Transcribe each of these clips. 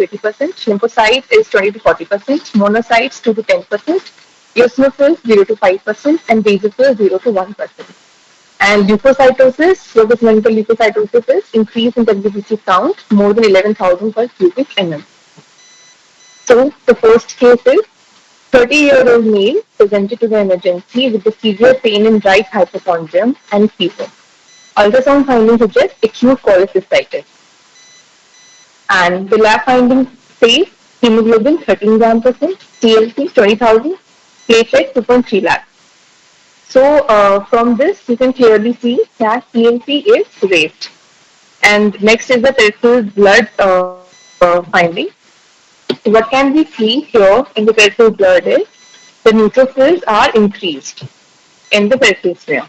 to 80%, lymphocytes is 20 to 40%, monocytes 2 to 10%, eosinophils 0 to 5%, and basophils 0 to 1%. And leukocytosis, what is meant by leukocytosis is increase in WBC count more than 11,000 per cubic mm. So the first case is 30-year-old male presented to the emergency with the severe pain in right hypochondrium and fever. Ultrasound findings suggest acute cholecystitis. And the lab findings say hemoglobin 13 gram percent, TLC 20,000, platelet 2.3 lakh. So from this, you can clearly see that TLC is raised. And next is the peripheral blood finding. What can we see here in the peripheral blood is the neutrophils are increased in the peripheral smear.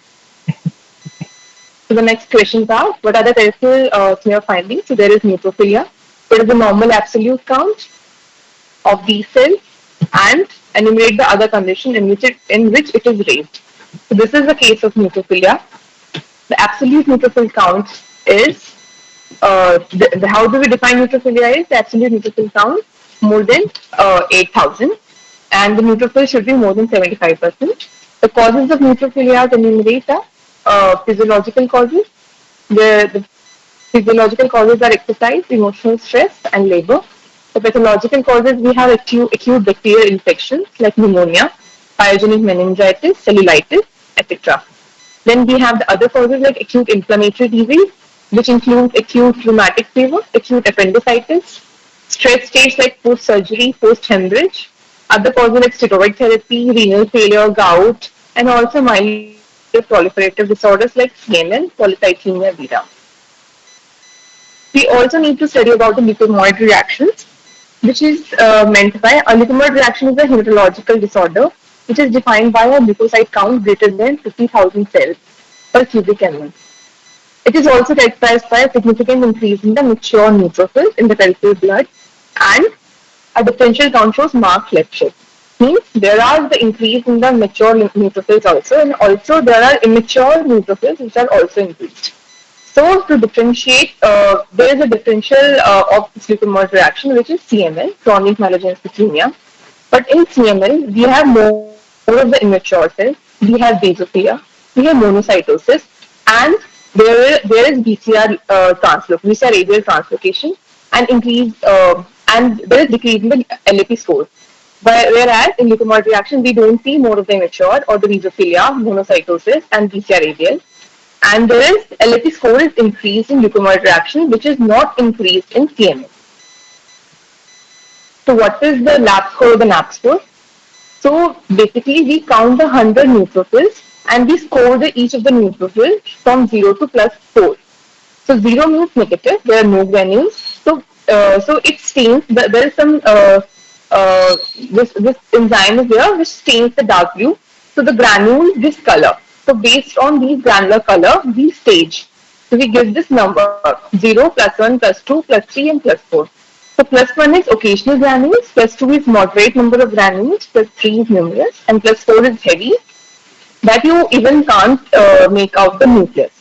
So the next questions are, what are the peripheral smear findings? So there is neutrophilia. What is the normal absolute count of these cells? And enumerate the other condition in which it is raised. So this is the case of neutrophilia. The absolute neutrophil count is, how do we define neutrophilia is the absolute neutrophil count more than 8,000, and the neutrophil should be more than 75%. The causes of neutrophilia are enumerate physiological causes. The physiological causes are exercise, emotional stress, and labor. The pathological causes, we have acute bacterial infections like pneumonia, pyogenic meningitis, cellulitis, etc. Then we have the other causes like acute inflammatory disease, which includes acute rheumatic fever, acute appendicitis, stress states like post-surgery, post-hemorrhage, other causes like steroid therapy, renal failure, gout, and also myeloproliferative disorders like CML, polycythemia vera. We also need to study about the leukemoid reactions, which is meant by a leukemoid reaction is a hematological disorder which is defined by a leukocyte count greater than 50,000 cells per cubic mm. It is also characterized by a significant increase in the mature neutrophils in the peripheral blood, and a differential count shows marked left shift. Means there are the increase in the mature neutrophils also, and also there are immature neutrophils which are also increased. So to differentiate, there is a differential of this leukemoid reaction, which is CML, chronic myelogenous leukemia. But in CML, we have more of the immature cells, we have basophilia, we have monocytosis, and there is BCR radial translocation, and increase, and there is decrease in the LAP score. Whereas in leukemoid reaction, we don't see more of the immature or the basophilia, monocytosis, and BCR radial. And there is LAP score is increased in leukemoid reaction, which is not increased in CML. So what is the lab score or the NAP score? So basically we count the 100 neutrophils and we score each of the neutrophils from 0 to plus 4. So 0 means negative, there are no granules. So it stains, there is some, this enzyme is there which stains the dark blue. So the granules discolor. So based on these granular color, we stage. So we give this number 0, plus 1, plus 2, plus 3, and plus 4. So plus 1 is occasional granules, plus 2 is moderate number of granules, plus 3 is numerous, and plus 4 is heavy, that you even can't make out the nucleus.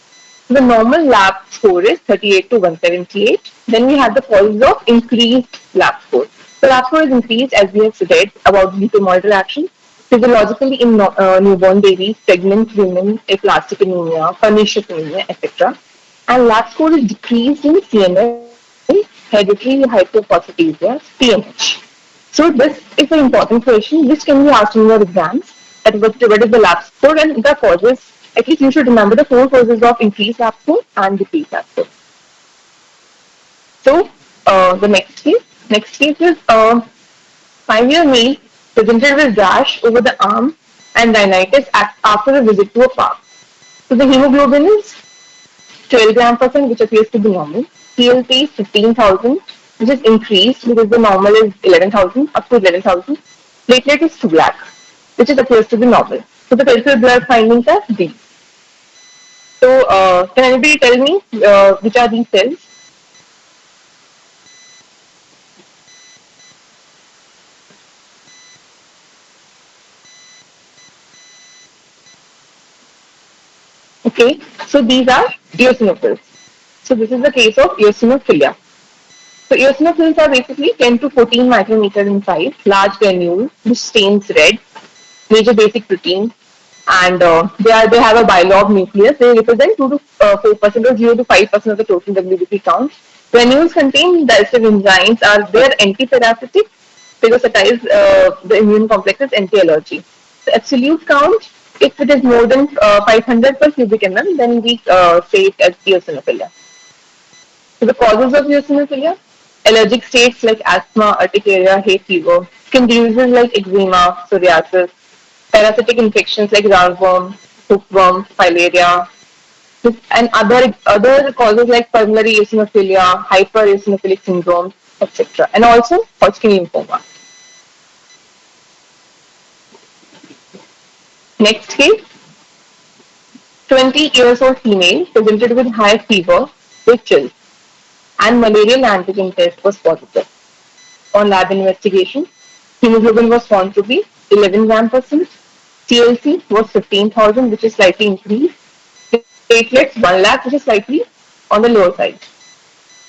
So the normal lab score is 38 to 178. Then we have the causes of increased lab score. The lab score is increased as we have read about the leukemoid reaction. Physiologically in newborn babies, pregnant women, aplastic anemia, pernicious anemia, etc. And lab score is decreased in CML, hereditary hypophosphatasia, PNH. So this is an important question which can be asked in your exams. That what is the lab score and the causes. At least you should remember the 4 causes of increased lab score and decreased lab score. So the next case is 5-year male presented with rash over the arm and rhinitis after a visit to a park. So the hemoglobin is 12 gram percent, which appears to be normal. TLC is 15,000, which is increased because the normal is 11,000, up to 11,000. Platelet is 2 lakh, which appears to be normal. So the peripheral blood findings are these. So can anybody tell me which are these cells? Okay, so these are eosinophils. So this is the case of eosinophilia. So eosinophils are basically 10 to 14 micrometers in size, large granules which stains red, major basic protein, and they have a bilog nucleus. They represent 2 to 4% or 0 to 5% of the total WBC count. Granules contain digestive enzymes are they are anti-parasitic, phagocytize the immune complex's anti-allergy. The absolute count, if it is more than 500 per cubic mm, then we say it as eosinophilia. So the causes of eosinophilia: allergic states like asthma, urticaria, hay fever, skin diseases like eczema, psoriasis, parasitic infections like roundworm, hookworm, filaria, and other causes like pulmonary eosinophilia, hypereosinophilic syndrome, etc. And also Hodgkin lymphoma. Next case, 20 years old female presented with high fever with chills and malarial antigen test was positive. On lab investigation, hemoglobin was found to be 11 gram percent, TLC was 15,000, which is slightly increased, platelets 1 lakh, which is slightly on the lower side.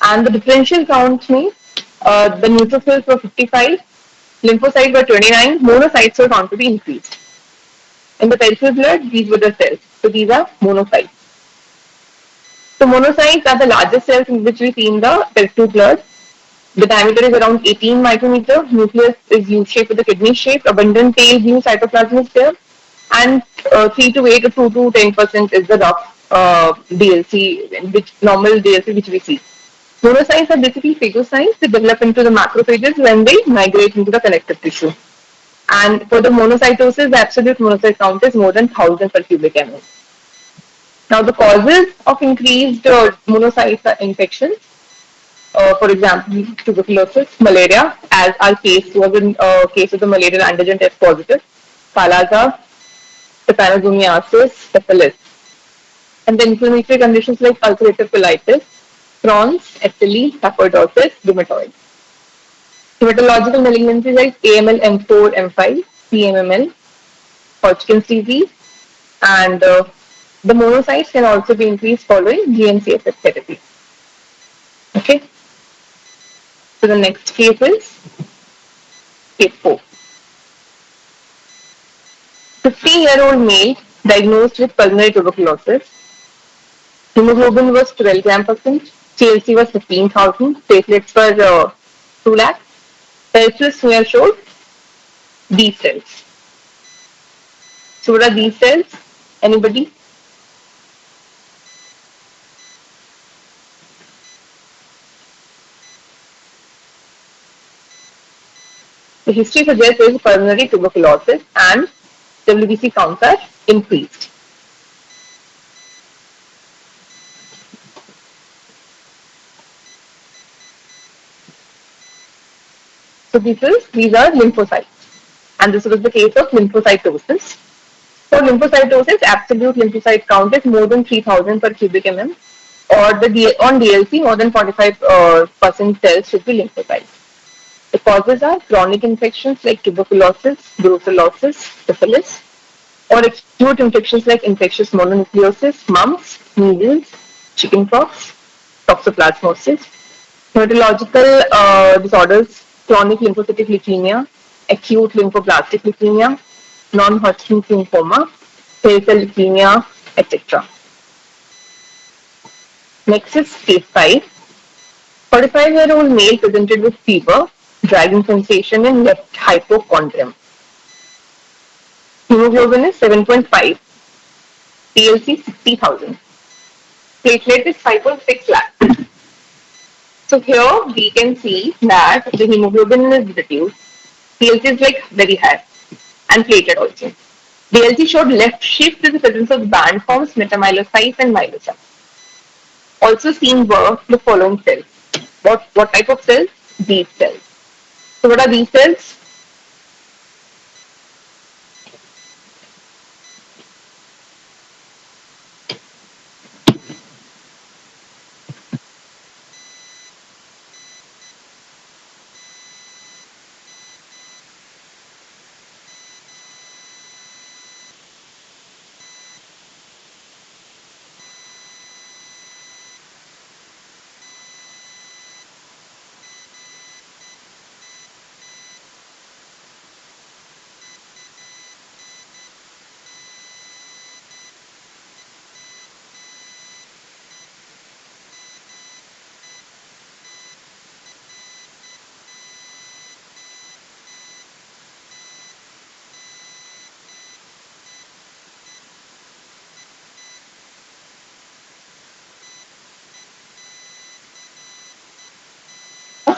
And the differential count means the neutrophils were 55, lymphocytes were 29, monocytes were found to be increased. In the peripheral blood, these were the cells. So these are monocytes. So monocytes are the largest cells which we see in the peripheral blood. The diameter is around 18 micrometer. Nucleus is U-shaped with a kidney shape. Abundant pale blue cytoplasm is there. And 3 to 8 or 2 to 10% is the rough DLC, which normal DLC which we see. Monocytes are basically phagocytes. They develop into the macrophages when they migrate into the connective tissue. And for the monocytosis, the absolute monocyte count is more than 1,000 per cubic mm. Now, the causes of increased monocytes are infections. For example, tuberculosis, malaria, as our case was in case of the malarial antigen test positive, Kala-Azar, trypanosomiasis, syphilis, and the inflammatory conditions like ulcerative colitis, Crohn's, SLE, sarcoidosis, rheumatoid. Hematological malignancies like AML, M4, M5, CMML, Hodgkin's disease, and the monocytes can also be increased following GM-CSF therapy. Okay. So the next case is case 4. 50-year-old male diagnosed with pulmonary tuberculosis. Hemoglobin was 12 gram percent. TLC was 15,000. Platelets were 2 lakh. Peripheral smear showed B cells. So what are these cells? Anybody? The history suggests there is pulmonary tuberculosis and WBC counts are increased. So these are lymphocytes. And this was the case of lymphocytosis. For lymphocytosis, absolute lymphocyte count is more than 3,000 per cubic mm, or on DLC, more than 45% cells should be lymphocytes. The causes are chronic infections like tuberculosis, brucellosis, syphilis, or acute infections like infectious mononucleosis, mumps, measles, chickenpox, toxoplasmosis. Hematological disorders, chronic lymphocytic leukemia, acute lymphoblastic leukemia, non-Hodgkin's lymphoma, cell leukemia, etc. Next is case 5. 45-year-old male presented with fever, dragging sensation in left hypochondrium. Hemoglobin is 7.5, TLC 60,000. Platelet is 5.6 lakh. So here we can see that the hemoglobin is reduced. TLC is like very high and platelet also. DLC showed left shift in the presence of band forms, metamyelocytes and myelocytes. Also seen were the following cells. What type of cells? These cells. So what are these cells?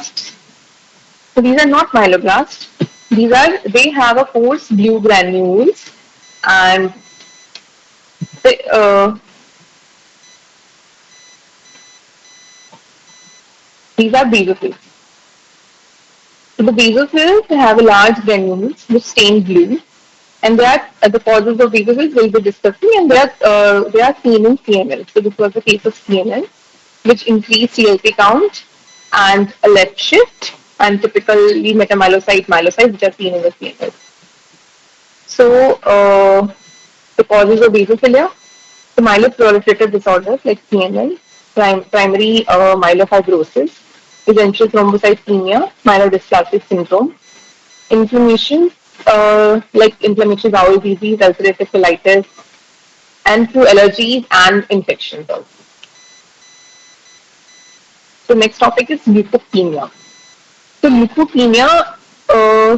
myeloblasts. So these are not myeloblasts. They have a coarse blue granules, and they, these are basophils. So the basophils have a large granules which stain blue, and that the causes of basophils will be discussing, and they are seen in CML. So this was the case of CML, which increased CLP count and a left shift, and typically myelocytes which are seen in the CML. So the causes of basophilia, the myeloproliferative disorders like CML, primary myelofibrosis, essential thrombocythemia, myelodysplastic syndrome, inflammation like inflammatory bowel disease, ulcerative colitis, and through allergies and infections also. So next topic is leukopenia. So leukopenia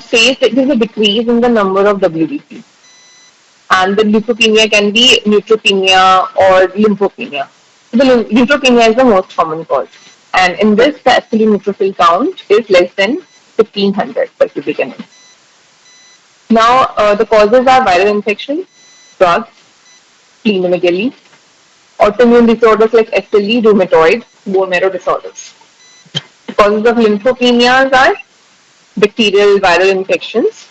says that there is a decrease in the number of WBC, and the leukopenia can be neutropenia or lymphopenia. So the neutropenia is the most common cause, and in this the absolute neutrophil count is less than 1500 per cubic mm. Now the causes are viral infection, drugs, splenomegaly, autoimmune disorders like SLE, rheumatoid, bone marrow disorders. The causes of lymphopenias are bacterial viral infections,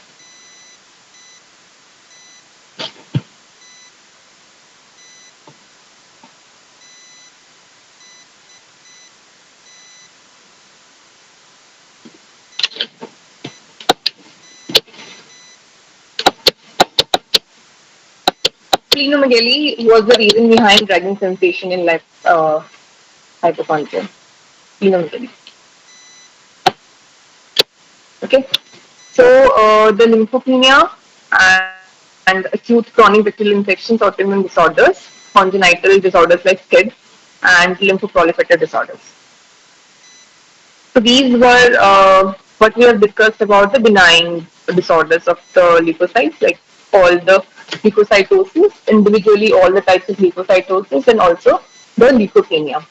splenomegaly was the reason behind dragging sensation in left hypochondria. Splenomegaly. Okay. So the lymphopenia and acute chronic bacterial infections, autoimmune disorders, congenital disorders like SCID, and lymphoproliferative disorders. So these were what we have discussed about the benign disorders of the leukocytes, like all the leukocytosis, individually all the types of leukocytosis, and also the leukopenia.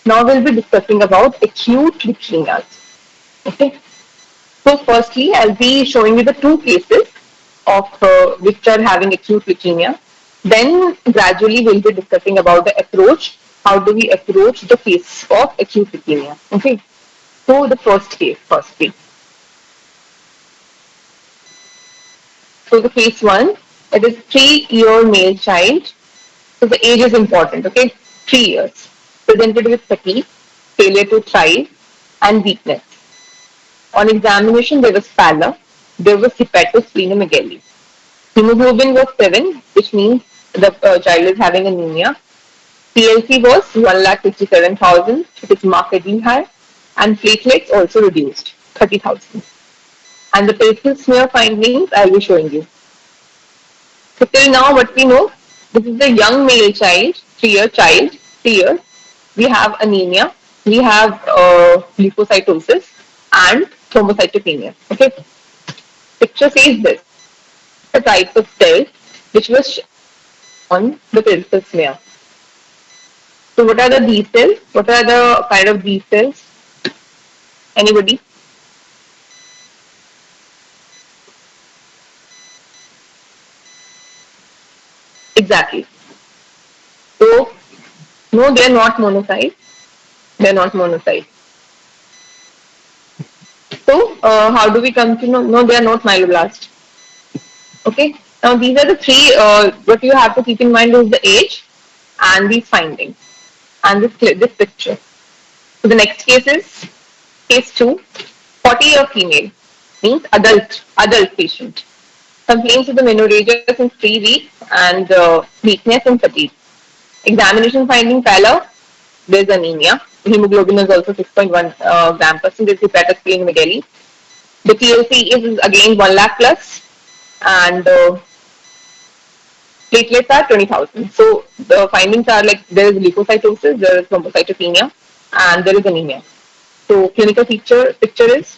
Now we'll be discussing about acute leukemias. Okay. So firstly, I'll be showing you the two cases of which are having acute leukemia. Then gradually we'll be discussing about the approach. How do we approach the case of acute leukemia? Okay. So the first case, firstly. So the case one, it is 3-year male child. So the age is important, okay? 3 years. Presented with fatigue, failure to thrive, and weakness. On examination, there was pallor, there was hepatosplenomegaly. Hemoglobin was 7, which means the child is having anemia. PLC was 1,57,000, it is markedly high, and platelets also reduced, 30,000. And the peripheral smear findings I will be showing you. So till now what we know, this is a young male child, 3 years. We have anemia, we have leukocytosis and thrombocytopenia. Okay. Picture says this. These are the types of cells which was on the peripheral smear. So what are the B cells? What are the kind of B cells? Anybody? Exactly. So no, they are not monocytes. They are not monocytes. So how do we come to know? No, they are not myeloblasts. Okay. Now these are the three. What you have to keep in mind is the age and these findings and this picture. So the next case is case 2, 40-year female, means adult patient. Complains of the menorrhagia since 3 weeks and weakness and fatigue. Examination finding pallor, there's anemia. Hemoglobin is also 6.1 gram percent. There's hepatosplenomegaly. The TLC is again 1 lakh plus, and platelets are 20,000. So the findings are like there is leukocytosis, there is thrombocytopenia, and there is anemia. So clinical picture is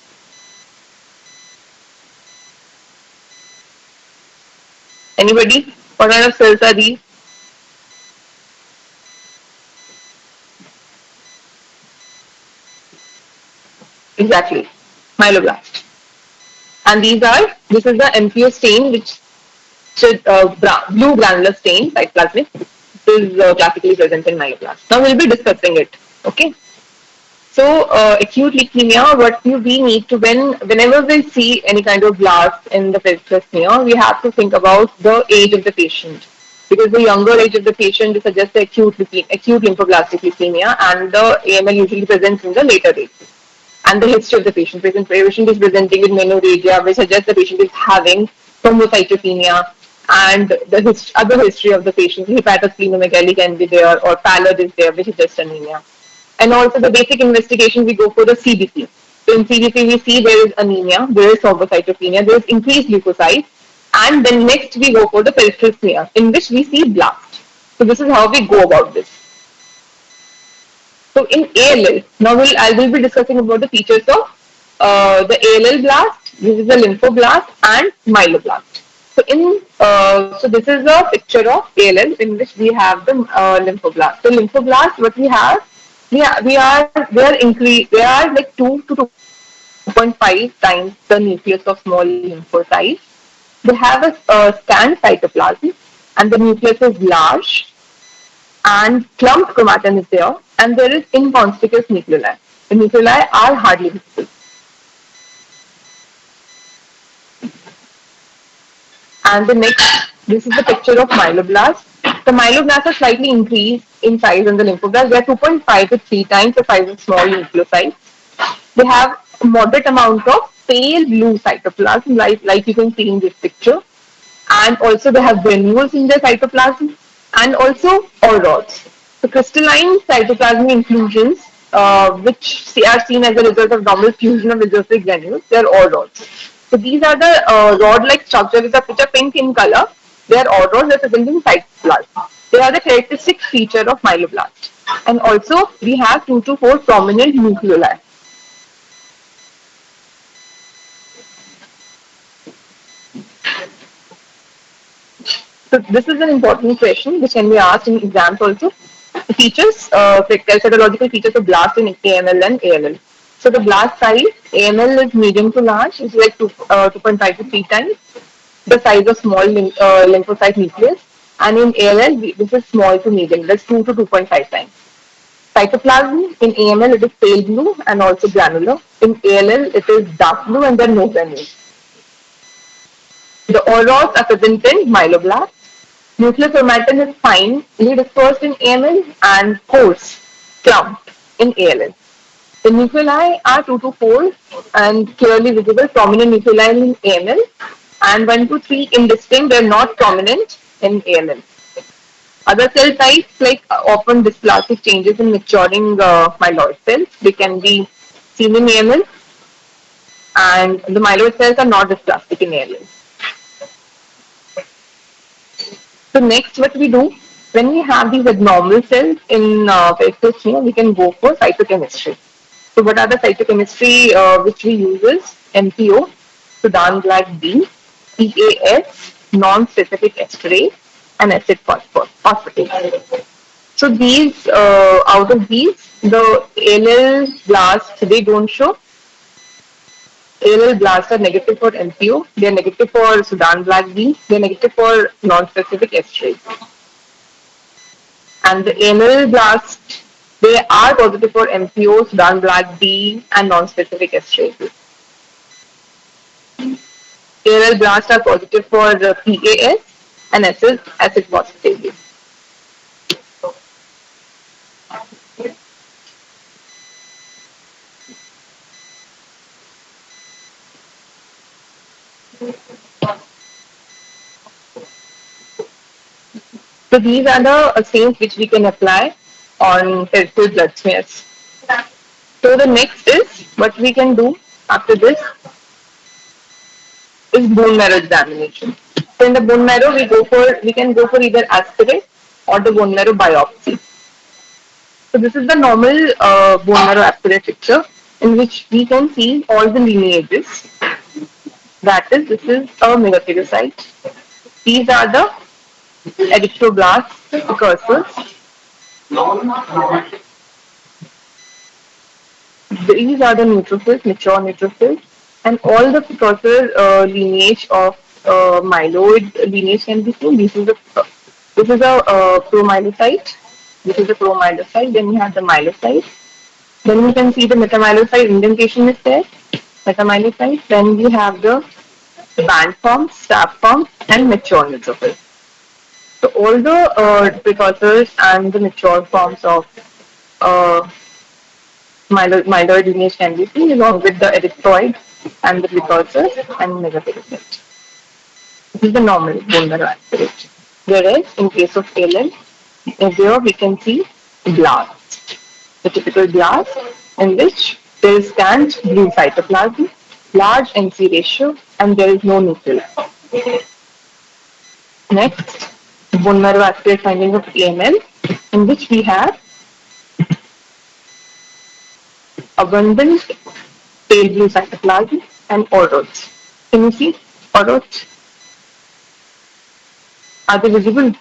anybody? What kind of cells are these? Exactly, myeloblast. And this is the MPO stain, which should blue granular stain, cytoplasmic. This is classically present in myeloblast. Now we'll be discussing it. Okay. So acute leukemia, what we need to whenever we see any kind of blast in the peripheral smear, we have to think about the age of the patient, because the younger age of the patient suggests the acute lymphoblastic leukemia, and the AML usually presents in the later age. And the history of the patient. Patient is presenting with menorrhagia, which suggests the patient is having thrombocytopenia, and the other history of the patient, hepatosplenomegaly can be there, or pallid is there, which is just anemia. And also the basic investigation, we go for the CBC. So in CBC, we see there is anemia, there is thrombocytopenia, there is increased leukocytes, and then next we go for the peripheral smear, in which we see blast. So this is how we go about this. So in ALL, now I will be discussing about the features of the ALL blast. This is a lymphoblast and myeloblast. So this is a picture of ALL in which we have the lymphoblast. So lymphoblast, what we have, they are like 2 to 2.5 times the nucleus of small lymphocytes. They have a scant cytoplasm, and the nucleus is large, and clumped chromatin is there, and there is inconspicuous nuclei. The nuclei are hardly visible. And the next, this is the picture of myeloblasts. The myeloblasts are slightly increased in size than the lymphoblasts. They are 2.5 to 3 times the size of small nucleocytes. They have a moderate amount of pale blue cytoplasm, like you can see in this picture. And also they have granules in their cytoplasm, and also rods. So crystalline cytoplasmic inclusions, which are seen as a result of normal fusion of exotic granules, they are all rods. So these are the rod-like structures which are pink in color. They are all rods representing cytoplasm. They are the characteristic feature of myeloblast. And also we have 2 to 4 prominent nucleoli. So this is an important question which can be asked in exams also. The features, cytological features of blast in AML and ALL. So the blast size, AML is medium to large, it's like 2.5 to 3 times the size of small lymphocyte nucleus. And in ALL, this is small to medium, that's 2 to 2.5 times. Cytoplasm in AML, it is pale blue and also granular. In ALL, it is dark blue and there are no granules. The rods are present in myeloblasts. Nuclear chromatin is finely dispersed in AML and coarse, clumped in ALL. The nuclei are 2 to 4 and clearly visible, prominent nuclei in AML, and 1 to 3 indistinct, they are not prominent in AML. Other cell types, like often dysplastic changes in maturing myeloid cells, they can be seen in AML, and the myeloid cells are not dysplastic in AML. So next, what we do, when we have these abnormal cells in peripheral, we can go for cytochemistry. So what are the cytochemistry which we use is MPO, Sudan black B, PAS, non-specific esterase, and acid phosphatase. So these, out of these, the ALL blasts, they don't show. ALL blasts are negative for MPO, they are negative for Sudan black B, they are negative for non-specific esterase. And the AML blasts, they are positive for MPO, Sudan black B, and non-specific esterases. ALL blasts are positive for PAS and acid phosphatase. So these are the stains which we can apply on peripheral blood smears. So the next is what we can do after this is bone marrow examination. So in the bone marrow, we can go for either aspirate or the bone marrow biopsy. So this is the normal bone marrow aspirate picture in which we can see all the lineages. That is, this is a megakaryocyte. These are the erythroblasts, precursors. These are the neutrophils, mature neutrophils, and all the precursor lineage of myeloid lineage can be seen. This is a promyelocyte. This is a promyelocyte. Then you have the myelocyte. Then you can see the metamyelocyte indentation is there. Metamyelocyte. Then we have the band forms, staph forms, and mature neutrophils. So all the precursors and the mature forms of uh, myeloid lineage can be seen along with the erythroid and the precursors and megapericyte. This is the normal bone marrow aspirate. Whereas in case of ALL, there we can see blast, the typical blast in which there is scant blue cytoplasm, large NC ratio, and there is no nucleus. Next, bone marrow aspirate finding of AML, in which we have abundant pale blue cytoplasm and aurochs. Can you see aurochs? Are they visible?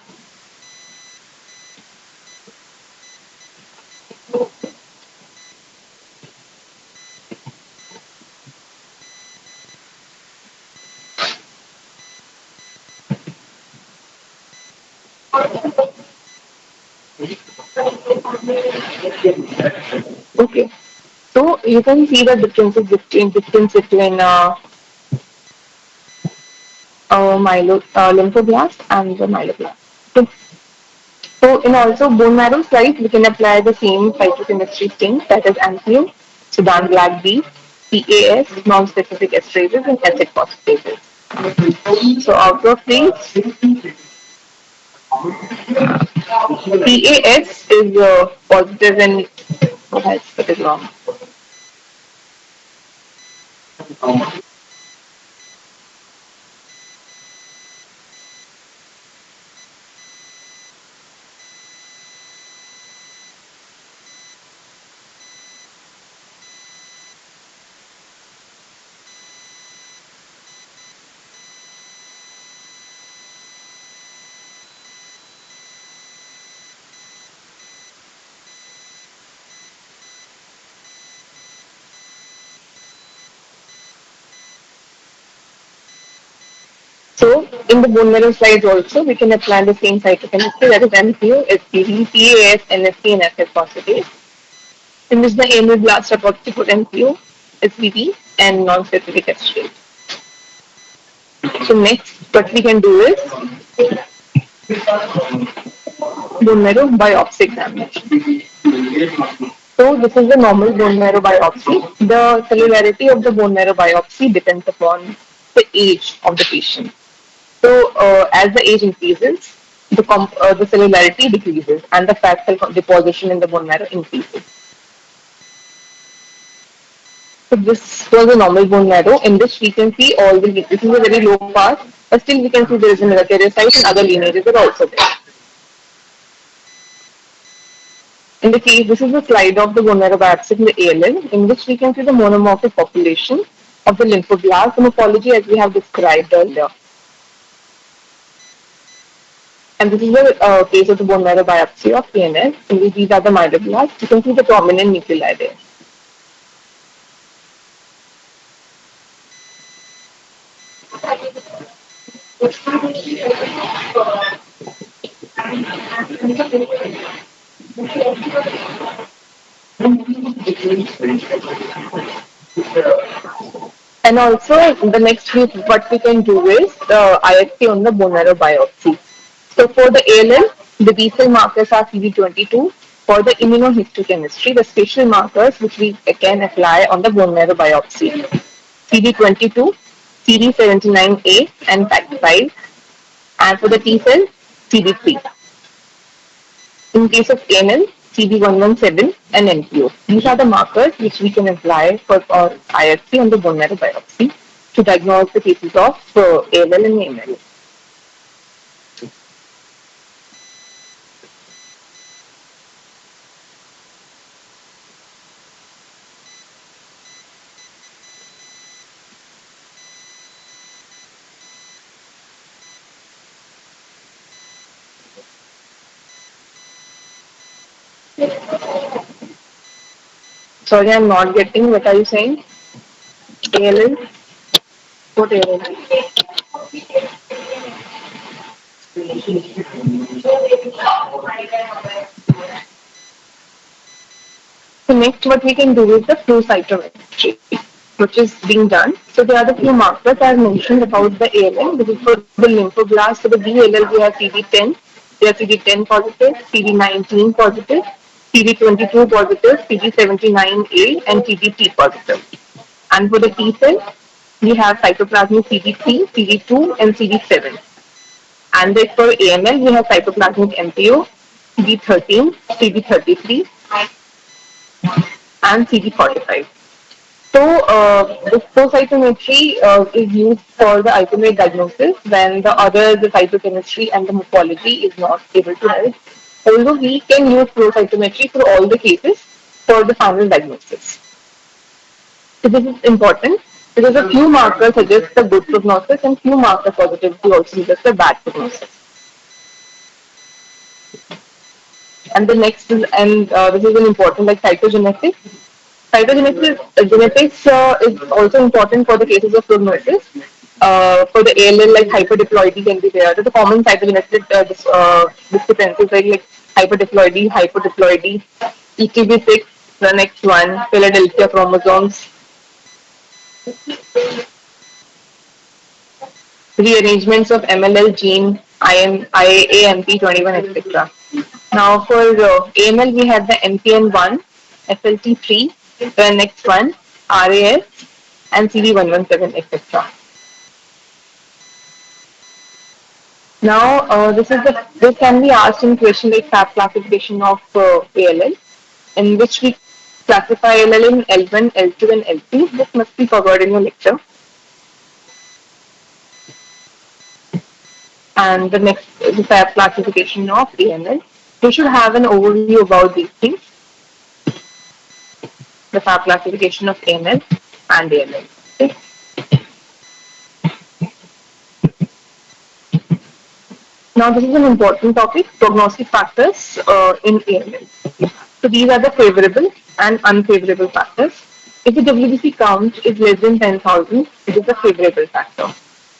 Okay. So you can see the difference between lymphoblast and the myeloblast. So, so in also bone marrow site, we can apply the same phytochemistry stain that is Anthio, Sudan black B, PAS, non-specific esterases, and acid phosphatases. So out of these, PAS is positive and what else? What is wrong? So in the bone marrow slides also, we can apply the same cytochemistry that is MCO, SPV, PAS, NSP, and acid phosphatase. In which the ameloblast are positive for MCO, SPV, and non-specific estrate. So next, what we can do is bone marrow biopsy examination. So this is the normal bone marrow biopsy. The cellularity of the bone marrow biopsy depends upon the age of the patient. So as the age increases, the cellularity decreases and the fat cell deposition in the bone marrow increases. So this was a normal bone marrow in which we can see all the, this is a very low pass, but still we can see there is a megakaryocyte and other lineages are also there. In the case, this is a slide of the bone marrow biopsy in the ALL, in which we can see the monomorphic population of the lymphoblast, the morphology as we have described earlier. And this is the case of the bone marrow biopsy of PNS, in which these are the myeloblasts. You can see the prominent nuclei there. And also, the next week, what we can do is the IFC on the bone marrow biopsy. So for the ALL, the B cell markers are CD22. For the immunohistochemistry, the spatial markers which we can apply on the bone marrow biopsy. CD22, CD79A, and FACT5. And for the T cell, CD3. In case of AML, CD117 and NPO. These are the markers which we can apply for our IFC on the bone marrow biopsy to diagnose the cases of AML and AML. Sorry, I'm not getting. What are you saying? ALL? What ALL? So next, what we can do is the flow cytometry, which is being done. So there are the few markers I mentioned about the ALL. This is for the lymphoblast. For the B-ALL, we have CD10. They are CD10 positive, CD19 positive, CD22 positive, CD79A, and CD3 positive. And for the T cell, we have cytoplasmic CD3, CD2, and CD7. And then for AML, we have cytoplasmic MPO, CD13, CD33, and CD45. So, the flow cytometry is used for the ultimate diagnosis when the cytochemistry and the morphology is not able to help. Although we can use flow cytometry for all the cases for the final diagnosis. So this is important because a few markers suggest a good prognosis and few marker positivity also suggest a bad prognosis. And the next is, and this is an important like cytogenetics. Genetics is also important for the cases of prognosis. For the ALL, like hyperdiploidy can be there. There's a common cytogenetic discrepancies like hyperdiploidy, ETB6, the next one, Philadelphia chromosomes, rearrangements of MLL gene, IAMP21, etc. Now for AML, we have the MPN1, FLT3, the next one, RAS, and CD117, etc. Now, this can be asked in question like FAB classification of ALL, in which we classify ALL in L1, L2, and L3. This must be covered in your lecture. And the next is the FAB classification of AML. We should have an overview about these things. The FAB classification of AML and AML. Okay. Now, this is an important topic, prognostic factors in AML. So these are the favorable and unfavorable factors. If the WBC count is less than 10,000, it is a favorable factor.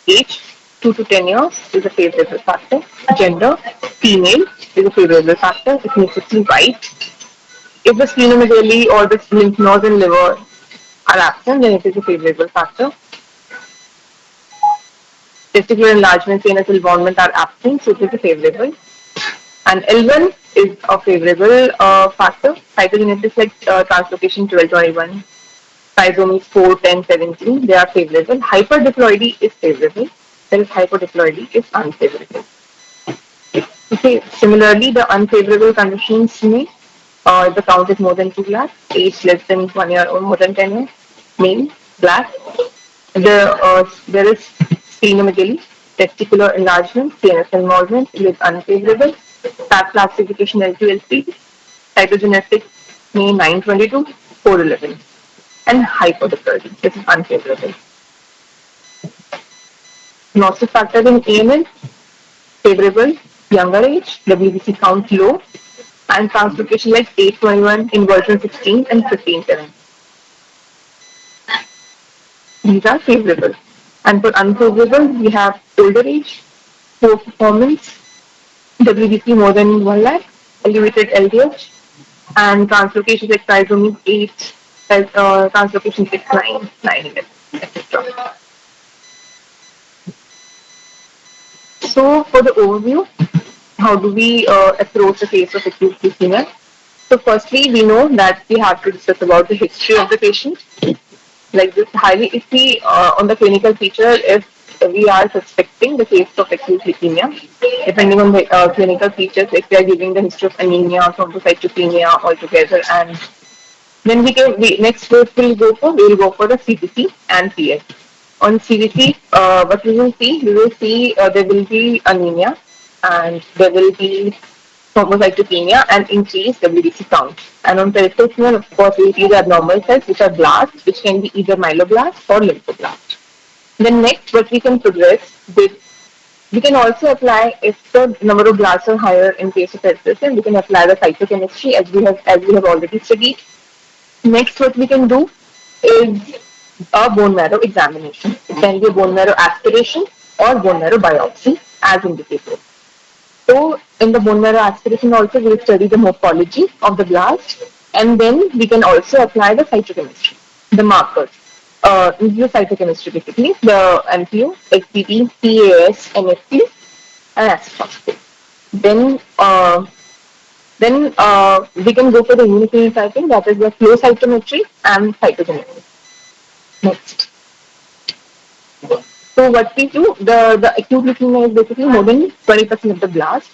Age, 2 to 10 years, is a favorable factor. Gender, female, is a favorable factor. Ethnicity, white. If the splenomegaly or the lymph nodes and liver are absent, then it is a favorable factor. Testicular enlargement, venous involvement are absent, so it is a favorable. And L1 is a favorable factor. Cytogenetics like translocation 1221, trisomies 4, 10, 17, they are favorable. Hyperdiploidy is favorable, whereas hypodiploidy is unfavorable. Okay. Similarly, the unfavorable conditions may the count is more than 2 lakh, age less than 1 year or more than 10 years, male, black. There is splenomegaly, testicular enlargement, venous involvement is unfavorable. FAB classification L2, L3, cytogenetic may 922, 411, and hypodiploidy. This is unfavorable. Prognostic factor in AML, favorable, younger age, WBC count low, and translocation like 821, inversion 16, and 15:7. These are favorable. And for unfavorable, we have older age, poor performance, WBC more than 1 lakh, elevated LDH, and translocation like trisomy 8, translocation 6, 9, 9, 11, etc. So, for the overview, how do we approach the case of acute leukemia? So, firstly, we know that we have to discuss about the history of the patient. Like this, if we on the clinical feature, if we are suspecting the case of acute leukemia, depending on the clinical features, if we are giving the history of anemia, thrombocytopenia altogether, and then next we'll go for the CBC and PS. On CBC, what we will see there will be anemia and there will be thrombocytopenia and increased WBC count. And on peripheral, of course, we see the abnormal cells, which are blasts, which can be either myeloblasts or lymphoblast. Then next, what we can progress with, we can also apply, if the number of blasts are higher in case of peripheral, we can apply the cytochemistry as we have already studied. Next, what we can do is a bone marrow examination. It can be a bone marrow aspiration or bone marrow biopsy, as indicated. So, in the bone marrow aspiration, also we study the morphology of the blast, and then we can also apply the cytochemistry, the markers. This is the cytochemistry basically, the MPO, XBB, PAS, NFP, and acid phosphate. Then, we can go for the immunophenotyping, that is the flow cytometry and cytogenetics. Next. So what we do, the acute leukemia is basically more than 20% of the blast.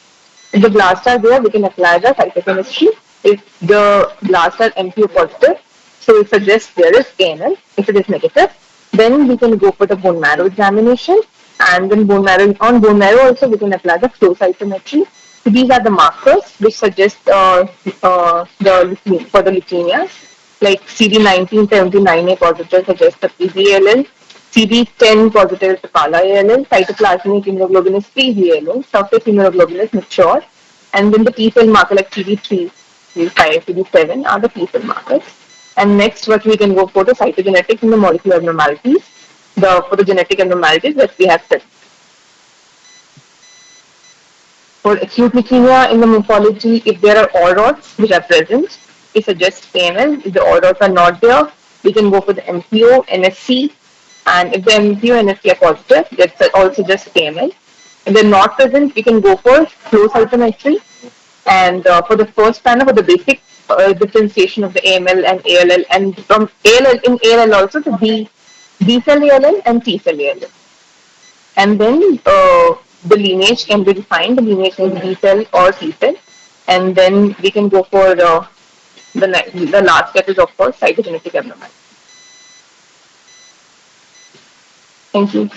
If the blasts are there, we can apply the cytochemistry. If the blasts are MPO positive, so it suggests there is AML. If it is negative, then we can go for the bone marrow examination. And then on bone marrow also we can apply the flow cytometry. So these are the markers which suggest for the leukemias, like CD1979A positive suggests the PBALL, CD10 positive is Pala ALL, cytoplasmic immunoglobulin is PVALL, surface immunoglobulin is mature, and then the T cell marker like CD3, CD5, CD7 are the T cell markers. And next, what we can go for the cytogenetics and the molecular abnormalities, for the genetic abnormalities that we have studied. For acute leukemia in the morphology, if there are all rods which are present, it suggests AML. If the all rods are not there, we can go for the MPO, NSC, and if the MPO and NSC are positive, that's also just AML. If they're not present, we can go for flow cytometry. And for the first panel, for the basic differentiation of the AML and ALL, and from ALL in ALL also to B cell ALL and T cell ALL. And then the lineage can be defined. The lineage can be B cell or T cell, and then we can go for the last step is of course cytogenetic abnormality. Thank you.